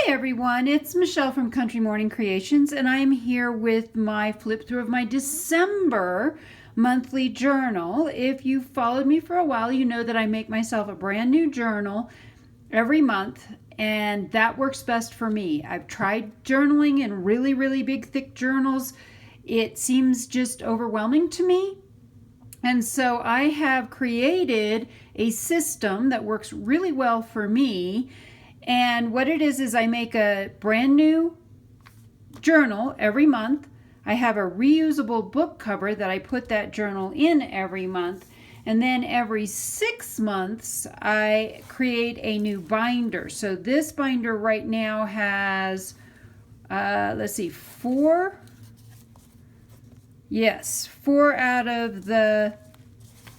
Hi everyone, it's Michelle from Country Morning Creations, and I am here with my flip through of my December monthly journal. If you've followed me for a while, you know that I make myself a brand new journal every month, and that works best for me. I've tried journaling in really big thick journals. It seems just overwhelming to me. And so I have created a system that works really well for me. And what it is I make a brand new journal every month. I have a reusable book cover that I put that journal in every month. And then every 6 months, I create a new binder. So this binder right now has, four out of the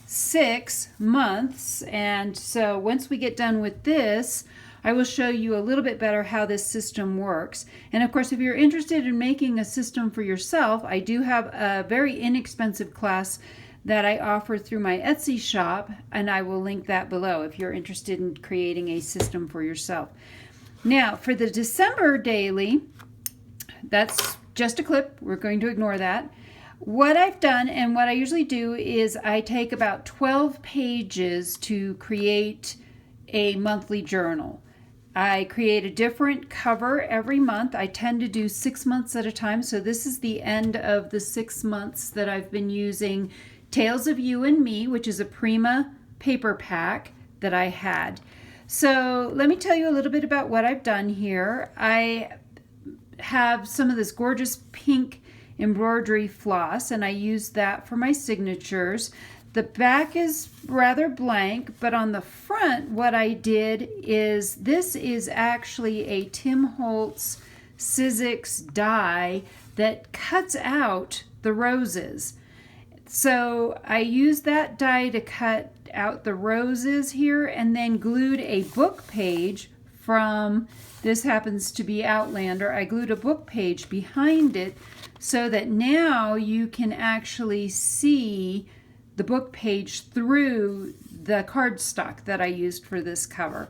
6 months. And so once we get done with this, I will show you a little bit better how this system works. And of course, if you're interested in making a system for yourself, I do have a very inexpensive class that I offer through my Etsy shop, and I will link that below if you're interested in creating a system for yourself. Now, for the December daily, that's just a clip. We're going to ignore that. What I've done and what I usually do is I take about 12 pages to create a monthly journal. I create a different cover every month. I tend to do 6 months at a time. So this is the end of the 6 months that I've been using Tales of You and Me, which is a Prima paper pack that I had. So let me tell you a little bit about what I've done here. I have some of this gorgeous pink embroidery floss, and I use that for my signatures. The back is rather blank, but on the front, what I did is, this is actually a Tim Holtz Sizzix die that cuts out the roses. So I used that die to cut out the roses here, and then glued a book page from, this happens to be Outlander. I glued a book page behind it so that now you can actually see the book page through the cardstock that I used for this cover.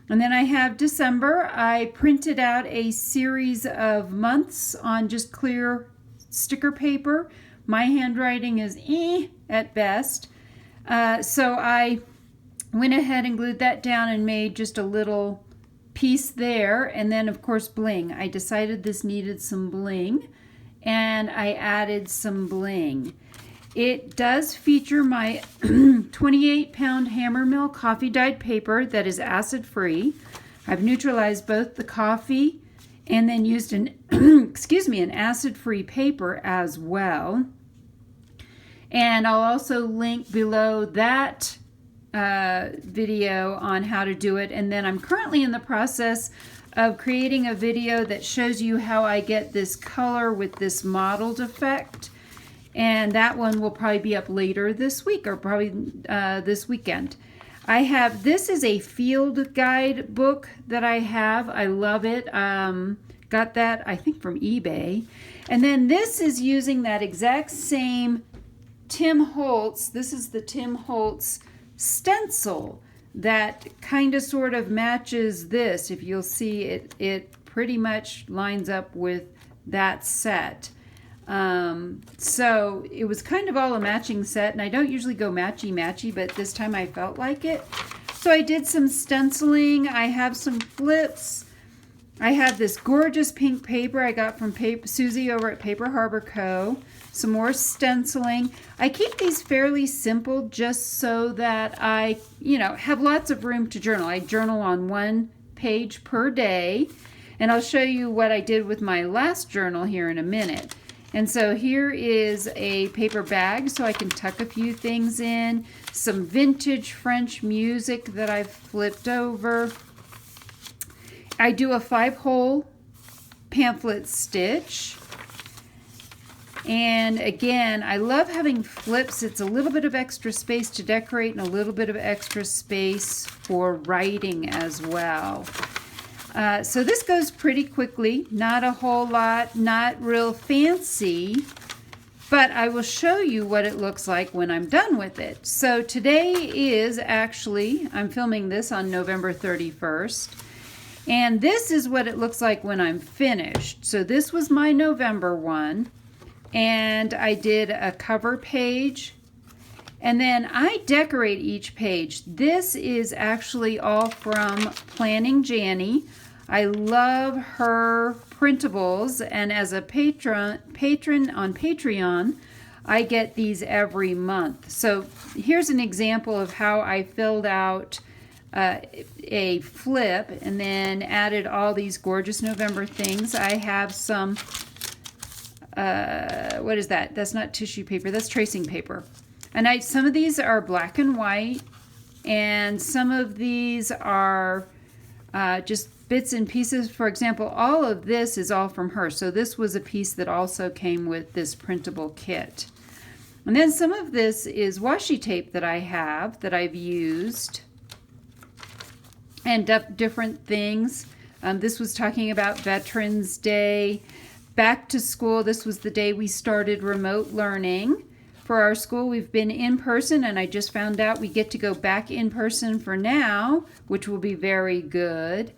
And then I have December. I printed out a series of months on just clear sticker paper. My handwriting is at best. So I went ahead and glued that down and made just a little piece there. And then of course bling. I decided this needed some bling, and I added some bling. It does feature my 28-pound Hammermill coffee dyed paper that is acid free. I've neutralized both the coffee and then used an an acid free paper as well. And I'll also link below that video on how to do it. And then I'm currently in the process of creating a video that shows you how I get this color with this mottled effect. And that one will probably be up later this week, or probably this weekend. This is a field guide book that I have. I love it. Got that, I think, from eBay. And then this is using that exact same Tim Holtz. This is the Tim Holtz stencil that kind of sort of matches this. If you'll see it, it pretty much lines up with that set. So it was kind of all a matching set, and I don't usually go matchy-matchy, but this time I felt like it. So I did some stenciling. I have some flips. I have this gorgeous pink paper I got from Susie over at Paper Harbor Co. Some more stenciling. I keep these fairly simple just so that I, have lots of room to journal. I journal on 1 page per day, and I'll show you what I did with my last journal here in a minute. And so here is a paper bag so I can tuck a few things in. Some vintage French music that I've flipped over. I do a 5-hole pamphlet stitch. And again, I love having flips. It's a little bit of extra space to decorate and a little bit of extra space for writing as well. So this goes pretty quickly, not a whole lot, not real fancy, but I will show you what it looks like when I'm done with it. So today is actually, I'm filming this on November 31st. And this is what it looks like when I'm finished. So this was my November one, and I did a cover page, and then I decorate each page. This is actually all from Planning Janny. I love her printables, and as a patron on Patreon, I get these every month. So here's an example of how I filled out a flip and then added all these gorgeous November things. I have some, what is that? That's not tissue paper, that's tracing paper. And some of these are black and white, and some of these are just bits and pieces. For example, all of this is all from her. So this was a piece that also came with this printable kit. And then some of this is washi tape that I have that I've used, and different things. This was talking about Veterans Day, back to school. This was the day we started remote learning for our school. We've been in person, and I just found out we get to go back in person for now, which will be very good.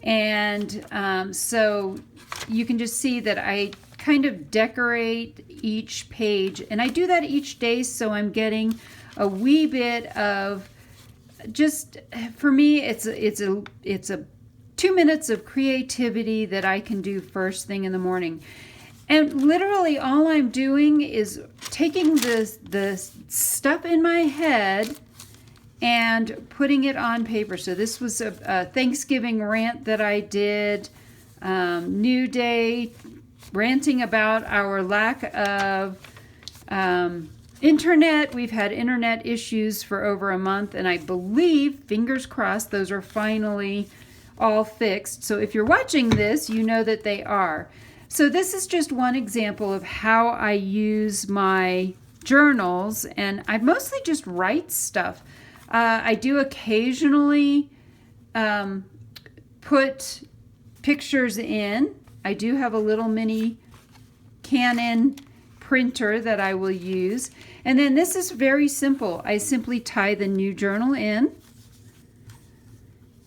And so you can just see that I kind of decorate each page, and I do that each day, so I'm getting a wee bit of, just for me, it's a 2 minutes of creativity that I can do first thing in the morning. And literally all I'm doing is taking the stuff in my head and putting it on paper. So this was a Thanksgiving rant that I did, New Day, ranting about our lack of internet. We've had internet issues for over a month, and I believe, fingers crossed, those are finally all fixed. So if you're watching this, you know that they are. So this is just one example of how I use my journals, and I mostly just write stuff. I do occasionally put pictures in. I do have a little mini Canon printer that I will use. And then this is very simple. I simply tie the new journal in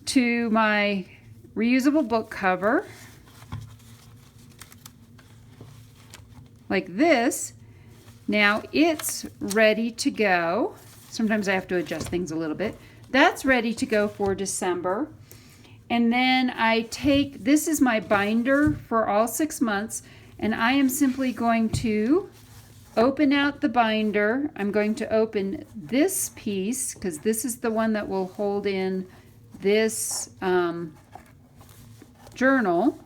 to my reusable book cover like this. Now it's ready to go. Sometimes I have to adjust things a little bit. That's ready to go for December. And then I take, this is my binder for all 6 months, and I am simply going to open out the binder. I'm going to open this piece, because this is the one that will hold in this journal.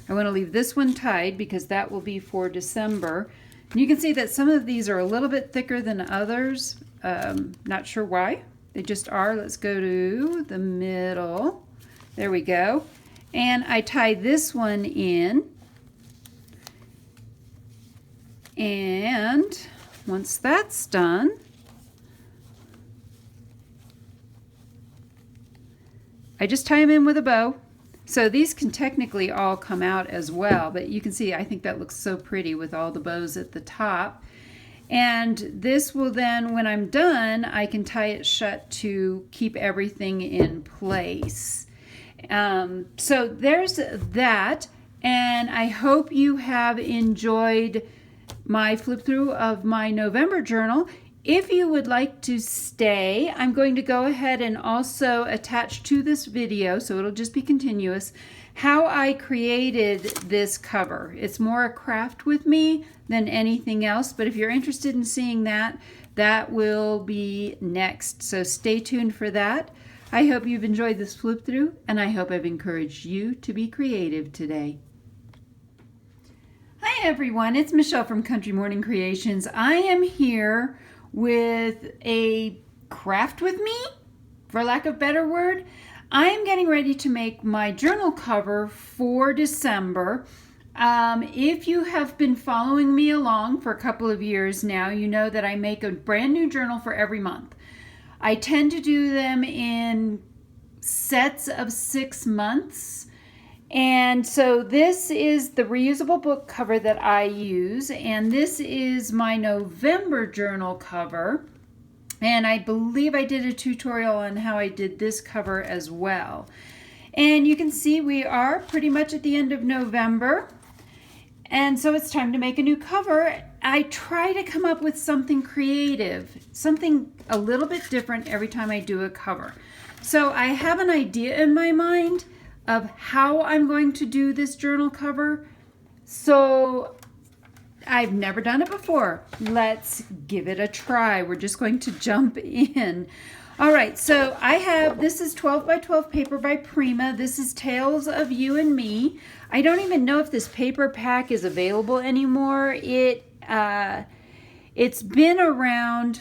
I want to leave this one tied because that will be for December. And you can see that some of these are a little bit thicker than others. Not sure why. They just are. Let's go to the middle. There we go. And I tie this one in. And once that's done, I just tie them in with a bow. So these can technically all come out as well, but you can see I think that looks so pretty with all the bows at the top. And this will then, when I'm done, I can tie it shut to keep everything in place. So there's that, and I hope you have enjoyed my flip through of my November journal. If you would like to stay, I'm going to go ahead and also attach to this video, so it'll just be continuous, how I created this cover. It's more a craft with me than anything else, but if you're interested in seeing that, that will be next. So stay tuned for that. I hope you've enjoyed this flip through, and I hope I've encouraged you to be creative today. Hi everyone, it's Michelle from Country Morning Creations. I am here with a craft with me, for lack of a better word. I am getting ready to make my journal cover for December. If you have been following me along for a couple of years now, you know that I make a brand new journal for every month. I tend to do them in sets of 6 months. And so this is the reusable book cover that I use, and this is my November journal cover. And I believe I did a tutorial on how I did this cover as well. And you can see we are pretty much at the end of November. And so it's time to make a new cover. I try to come up with something creative, something a little bit different every time I do a cover. So I have an idea in my mind of how I'm going to do this journal cover. So I've never done it before. Let's give it a try. We're just going to jump in. All right, so this is 12 by 12 paper by Prima. This is Tales of You and Me. I don't even know if this paper pack is available anymore. It's been around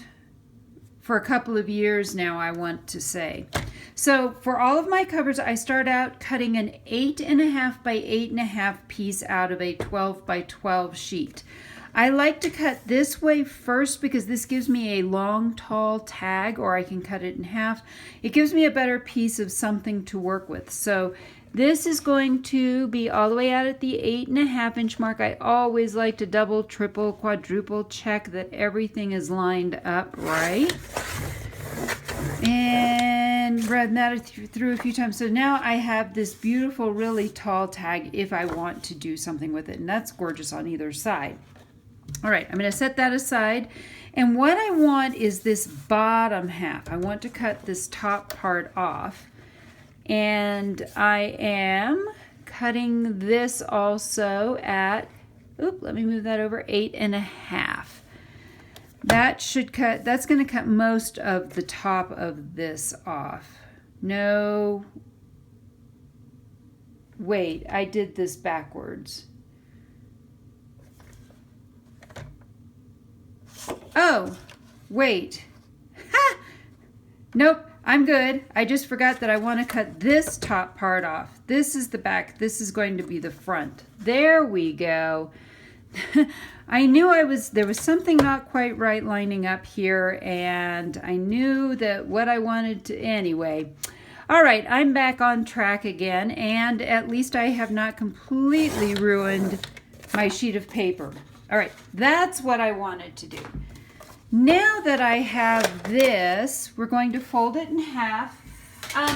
for a couple of years now, I want to say. So for all of my covers, I start out cutting an 8.5 by 8.5 piece out of a 12 by 12 sheet. I like to cut this way first because this gives me a long, tall tag, or I can cut it in half. It gives me a better piece of something to work with. So this is going to be all the way out at the 8.5 inch mark. I always like to double, triple, quadruple check that everything is lined up right. And run that through a few times. So now I have this beautiful, really tall tag if I want to do something with it. And that's gorgeous on either side. All right, I'm going to set that aside. And what I want is this bottom half. I want to cut this top part off. And I am cutting this also at, let me move that over, 8.5. That's going to cut most of the top of this off. No, wait, I did this backwards. Oh, wait. Ha! Nope, I'm good. I just forgot that I want to cut this top part off. This is the back. This is going to be the front. There we go. I knew there was something not quite right lining up here, and I knew that what I wanted to, anyway. All right, I'm back on track again, and at least I have not completely ruined my sheet of paper. All right, that's what I wanted to do. Now that I have this, we're going to fold it in half.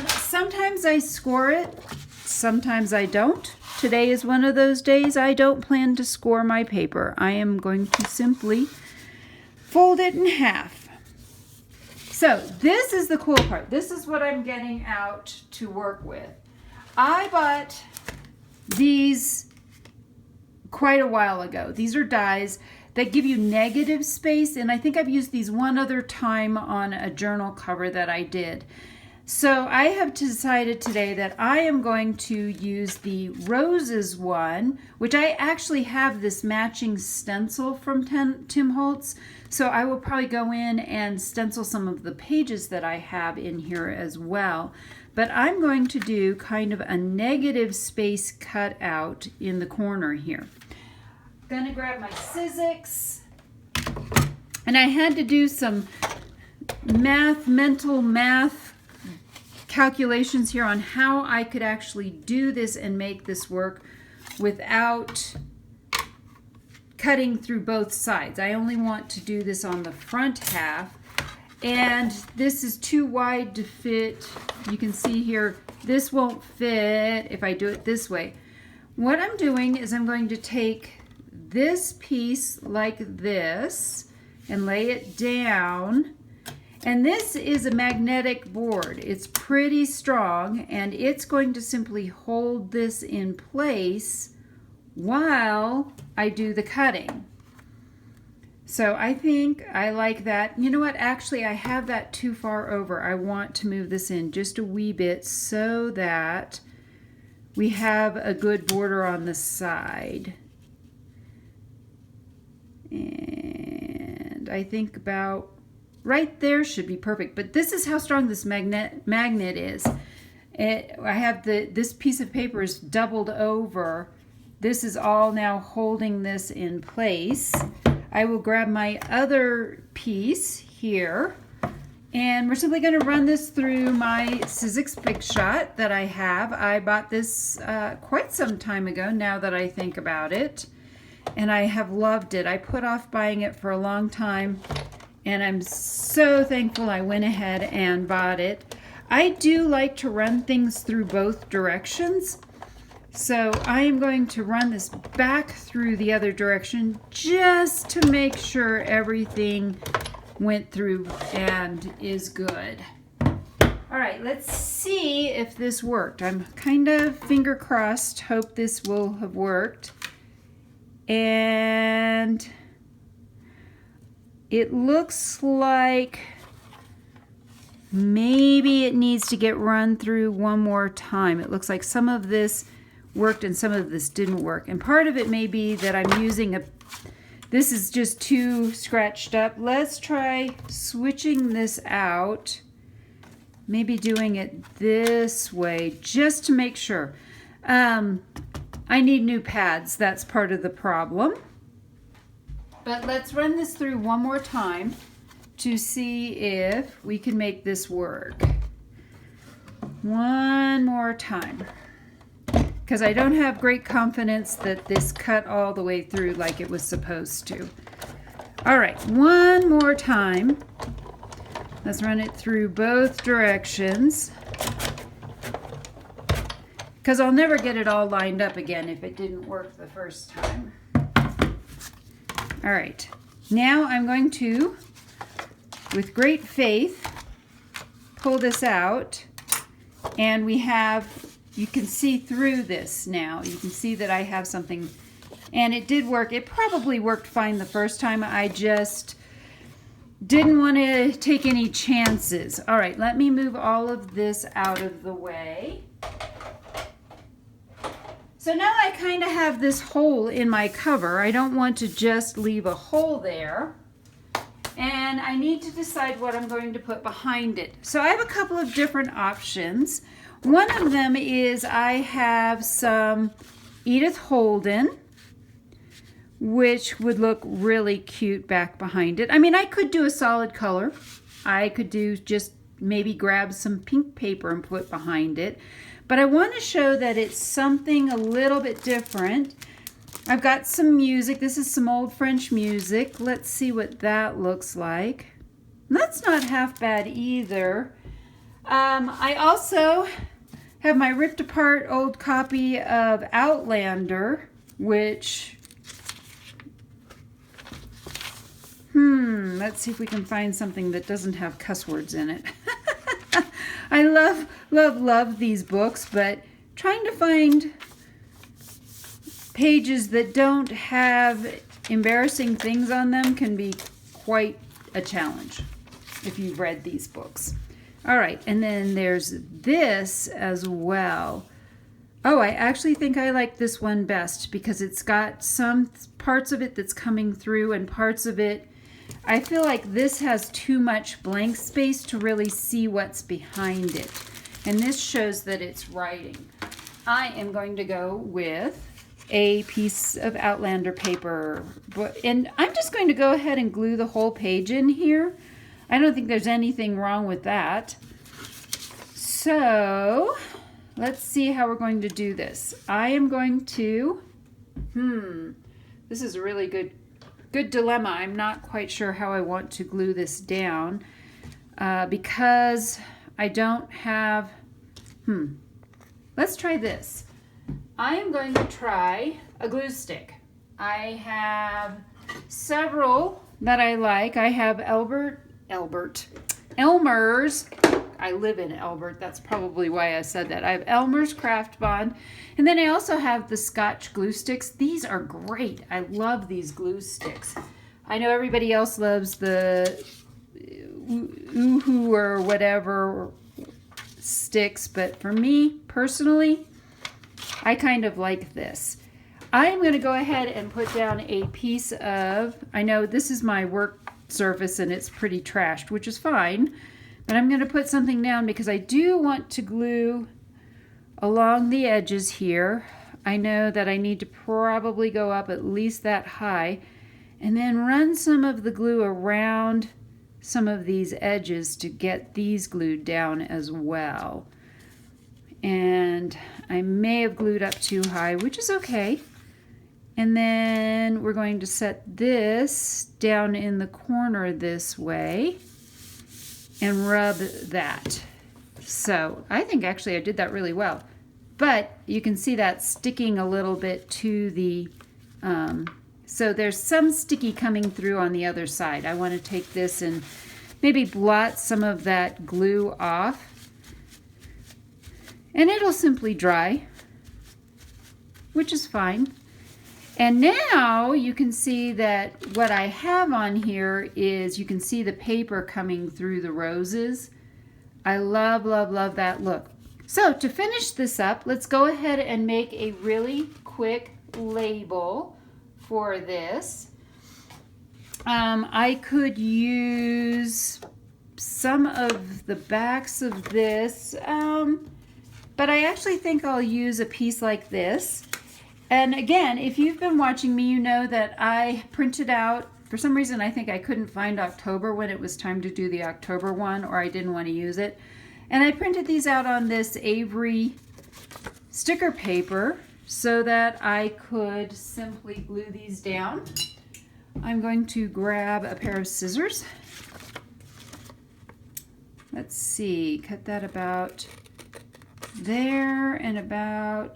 Sometimes I score it, sometimes I don't. Today is one of those days I don't plan to score my paper. I am going to simply fold it in half. So this is the cool part. This is what I'm getting out to work with. I bought these quite a while ago. These are dies that give you negative space, and I think I've used these one other time on a journal cover that I did. So I have decided today that I am going to use the Roses one, which I actually have this matching stencil from Tim Holtz. So I will probably go in and stencil some of the pages that I have in here as well. But I'm going to do kind of a negative space cut out in the corner here. I'm going to grab my Sizzix, and I had to do some mental math calculations here on how I could actually do this and make this work without cutting through both sides. I only want to do this on the front half, and this is too wide to fit. You can see here, this won't fit if I do it this way. What I'm doing is I'm going to take this piece like this and lay it down. And this is a magnetic board. It's pretty strong, and it's going to simply hold this in place while I do the cutting. So I think I like that. You know what? Actually, I have that too far over. I want to move this in just a wee bit so that we have a good border on the side. And I think about right there should be perfect. But this is how strong this magnet is. I have this piece of paper is doubled over. This is all now holding this in place. I will grab my other piece here, and we're simply going to run this through my Sizzix Big Shot that I have. I bought this quite some time ago, now that I think about it, and I have loved it. I put off buying it for a long time, and I'm so thankful I went ahead and bought it. I do like to run things through both directions. So I am going to run this back through the other direction just to make sure everything went through and is good. All right, let's see if this worked. I'm kind of finger crossed, hope this will have worked. And it looks like maybe it needs to get run through one more time. It looks like some of this worked and some of this didn't work. And part of it may be that I'm using this is just too scratched up. Let's try switching this out. Maybe doing it this way just to make sure. I need new pads. That's part of the problem. But let's run this through one more time to see if we can make this work. One more time. Because I don't have great confidence that this cut all the way through like it was supposed to. All right, one more time. Let's run it through both directions. Because I'll never get it all lined up again if it didn't work the first time. All right, now I'm going to, with great faith, pull this out. And we have, you can see through this now. You can see that I have something, and it did work. It probably worked fine the first time. I just didn't want to take any chances. All right, let me move all of this out of the way. So now I kind of have this hole in my cover. I don't want to just leave a hole there. And I need to decide what I'm going to put behind it. So I have a couple of different options. One of them is I have some Edith Holden, which would look really cute back behind it. I mean, I could do a solid color. I could do just maybe grab some pink paper and put behind it. But I want to show that it's something a little bit different. I've got some music. This is some old French music. Let's see what that looks like. That's not half bad either. I also have my ripped apart old copy of Outlander, which, let's see if we can find something that doesn't have cuss words in it. I love these books, but trying to find pages that don't have embarrassing things on them can be quite a challenge if you've read these books. All right, and then there's this as well. Oh, I actually think I like this one best because it's got some parts of it that's coming through and parts of it, I feel like this has too much blank space to really see what's behind it. And this shows that it's writing. I am going to go with a piece of Outlander paper. And I'm just going to go ahead and glue the whole page in here. I don't think there's anything wrong with that. So let's see how we're going to do this. I am going to, this is a really good dilemma. I'm not quite sure how I want to glue this down because I don't have, let's try this. I am going to try a glue stick. I have several that I like. I have Elmer's. I live in Elbert. That's probably why I said that. I have Elmer's Craft Bond. And then I also have the Scotch glue sticks. These are great. I love these glue sticks. I know everybody else loves the Oohoo or whatever sticks, but for me personally, I kind of like this. I'm going to go ahead and put down a piece of, I know this is my work surface and it's pretty trashed, which is fine, but I'm going to put something down because I do want to glue along the edges here. I know that I need to probably go up at least that high and then run some of the glue around some of these edges to get these glued down as well. And I may have glued up too high, which is okay. And then we're going to set this down in the corner this way and rub that. So I think actually I did that really well. But you can see that sticking a little bit to the, so there's some sticky coming through on the other side. I want to take this and maybe blot some of that glue off. And it'll simply dry, which is fine. And now you can see that what I have on here is, you can see the paper coming through the roses. I love, love, love that look. So to finish this up, let's go ahead and make a really quick label for this. I could use some of the backs of this, but I actually think I'll use a piece like this. And again, if you've been watching me, you know that I printed out, for some reason I think I couldn't find October when it was time to do the October one, or I didn't want to use it. And I printed these out on this Avery sticker paper so that I could simply glue these down. I'm going to grab a pair of scissors. Let's see, cut that about there and about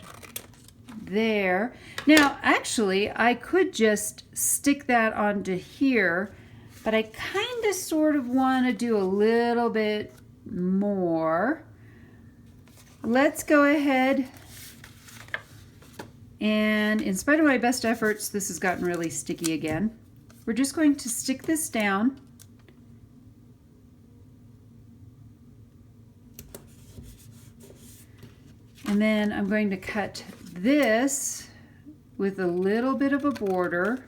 there. Now, actually, I could just stick that onto here, but I kind of sort of want to do a little bit more. Let's go ahead, and in spite of my best efforts, this has gotten really sticky again. We're just going to stick this down. And then I'm going to cut this with a little bit of a border.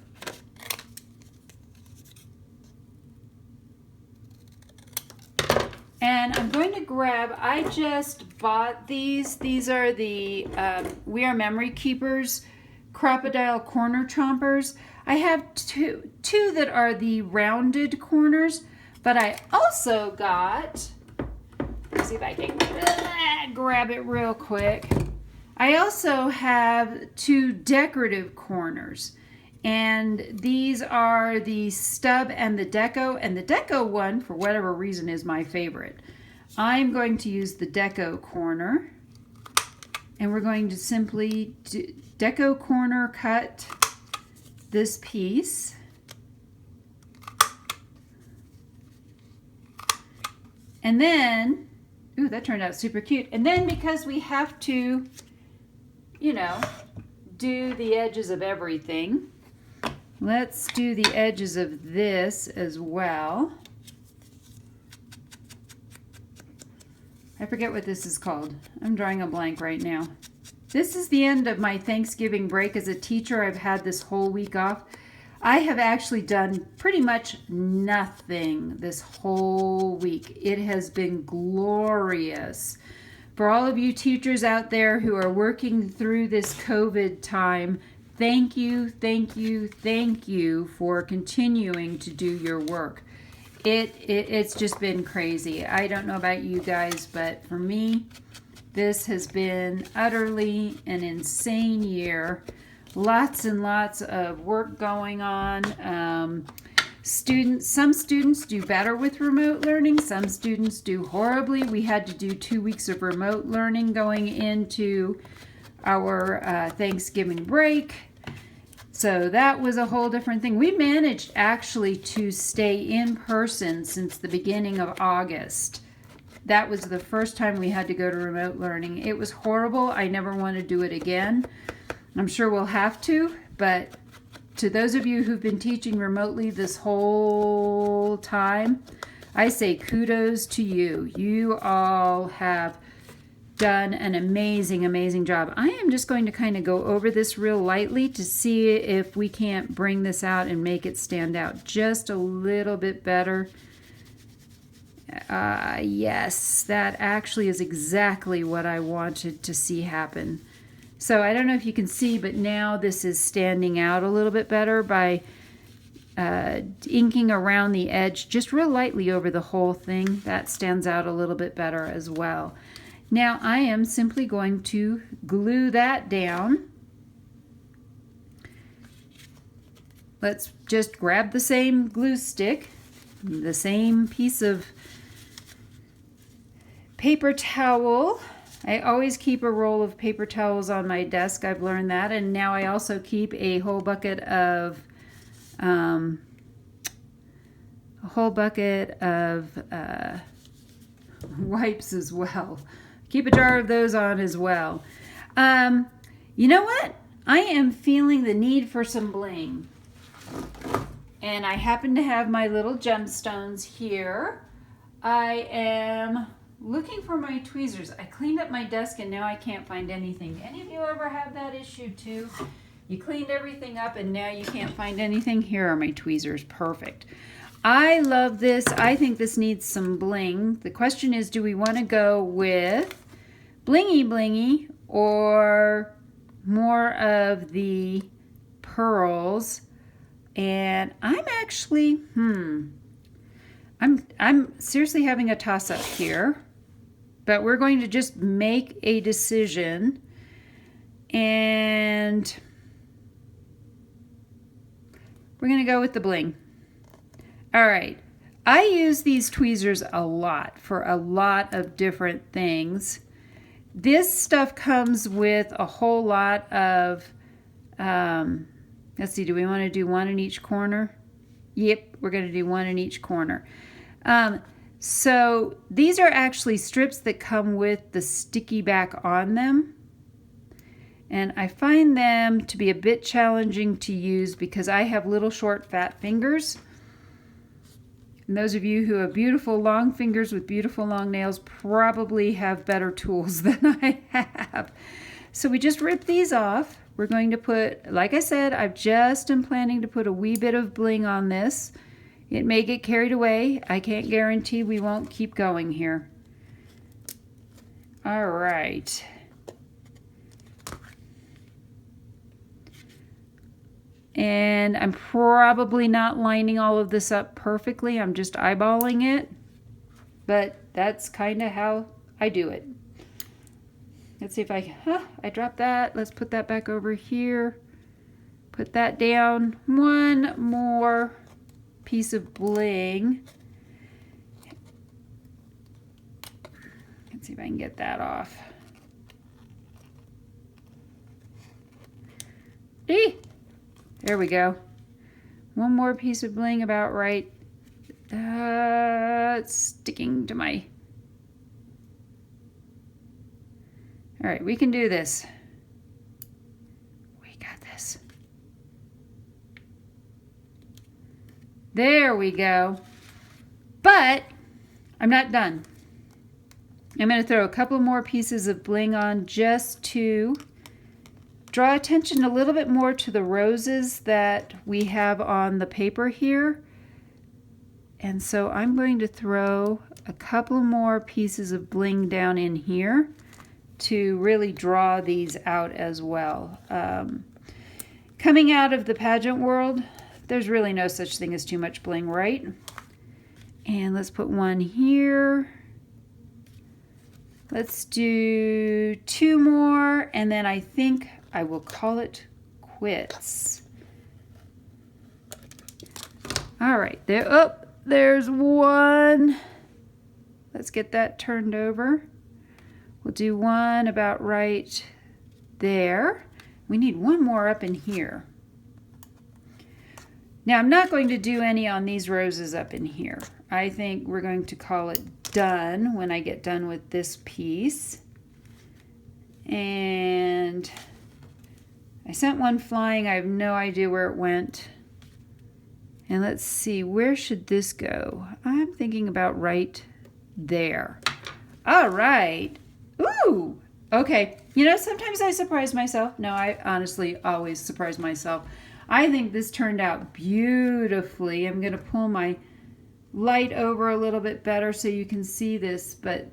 And I'm going to grab, I just bought these. These are the We Are Memory Keepers Crocodile Corner Chompers. I have two that are the rounded corners, but I also got, let's see if I can grab it real quick. I also have two decorative corners, and these are the stub and the deco one, for whatever reason, is my favorite. I'm going to use the deco corner, and we're going to simply deco corner cut this piece. And then, ooh, that turned out super cute. And then, because we have to, you know, do the edges of everything, let's do the edges of this as well. I forget what this is called. I'm drawing a blank right now. This is the end of my Thanksgiving break as a teacher. I've had this whole week off. I have actually done pretty much nothing this whole week. It has been glorious. For all of you teachers out there who are working through this COVID time, thank you, thank you, thank you for continuing to do your work. It's just been crazy. I don't know about you guys, but for me, this has been utterly an insane year. Lots and lots of work going on. Some students do better with remote learning. Some students do horribly. We had to do 2 weeks of remote learning going into our Thanksgiving break. So that was a whole different thing. We managed actually to stay in person since the beginning of August. That was the first time we had to go to remote learning. It was horrible. I never want to do it again. I'm sure we'll have to, but to those of you who've been teaching remotely this whole time, I say kudos to you. You all have done an amazing, amazing job. I am just going to kind of go over this real lightly to see if we can't bring this out and make it stand out just a little bit better. Yes, that actually is exactly what I wanted to see happen. So I don't know if you can see, but now this is standing out a little bit better by inking around the edge just real lightly over the whole thing. That stands out a little bit better as well. Now I am simply going to glue that down. Let's just grab the same glue stick, the same piece of paper towel. I always keep a roll of paper towels on my desk. I've learned that. And now I also keep a whole bucket of wipes as well. Keep a jar of those on as well. You know what? I am feeling the need for some bling. And I happen to have my little gemstones here. I am looking for my tweezers. I cleaned up my desk and now I can't find anything. Any of you ever have that issue too? You cleaned everything up and now you can't find anything? Here are my tweezers. Perfect. I love this. I think this needs some bling. The question is, do we want to go with blingy blingy or more of the pearls? And I'm actually, I'm seriously having a toss-up here. But we're going to just make a decision. And we're going to go with the bling. All right. I use these tweezers a lot for a lot of different things. This stuff comes with a whole lot of, let's see, do we want to do one in each corner? Yep, we're going to do one in each corner. So these are actually strips that come with the sticky back on them. And I find them to be a bit challenging to use because I have little short fat fingers. And those of you who have beautiful long fingers with beautiful long nails probably have better tools than I have. So we just rip these off. We're going to put, like I said, I've just am planning to put a wee bit of bling on this. It may get carried away. I can't guarantee we won't keep going here. All right. And I'm probably not lining all of this up perfectly. I'm just eyeballing it. But that's kind of how I do it. Let's see if I dropped that. Let's put that back over here. Put that down. One more piece of bling. Let's see if I can get that off. There we go. One more piece of bling about right. It's sticking to my... All right, we can do this. We got this. There we go. But I'm not done. I'm going to throw a couple more pieces of bling on just to draw attention a little bit more to the roses that we have on the paper here. And so I'm going to throw a couple more pieces of bling down in here to really draw these out as well. Coming out of the pageant world, there's really no such thing as too much bling, right? And let's put one here. Let's do two more, and then I think I will call it quits. All right, there's one. Let's get that turned over. We'll do one about right there. We need one more up in here. Now, I'm not going to do any on these roses up in here. I think we're going to call it done when I get done with this piece. And I sent one flying. I have no idea where it went. And let's see, where should this go? I'm thinking about right there. All right. Ooh, okay. You know, sometimes I surprise myself. No, I honestly always surprise myself. I think this turned out beautifully. I'm going to pull my light over a little bit better so you can see this, but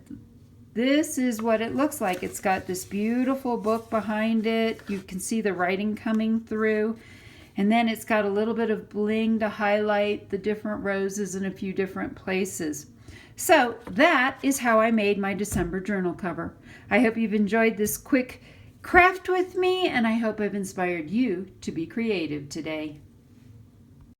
this is what it looks like. It's got this beautiful book behind it. You can see the writing coming through. And then it's got a little bit of bling to highlight the different roses in a few different places. So that is how I made my December journal cover. I hope you've enjoyed this quick craft with me, and I hope I've inspired you to be creative today.